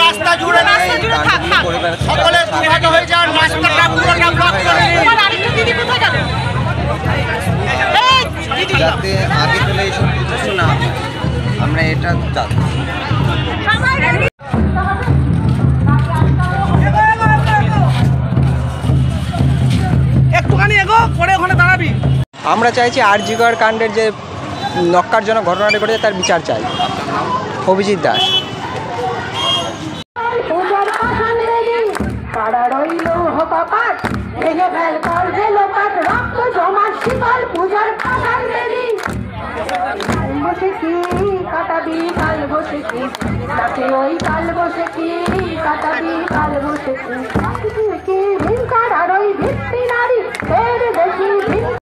রাস্তা জুড়ে সকলে দুর্ঘটনা হয়ে যান, রাস্তাটা পুরোটা ব্লক করে যাতে আগে চলে এইসব কিছু না আমরা এটা চাচ্ছি। একটুখানি এগো পরে ওখানে দাঁড়াবি। আমরা চাইছি আরজিকর কাণ্ডের যে নক্কারজনক ঘটনাটা ঘটেছে তার বিচার চাই। অভিজিৎ দাস। কাটাবি কাল বসে কি, ওই কাল বসে কি কাটাবি কাল বসে কি।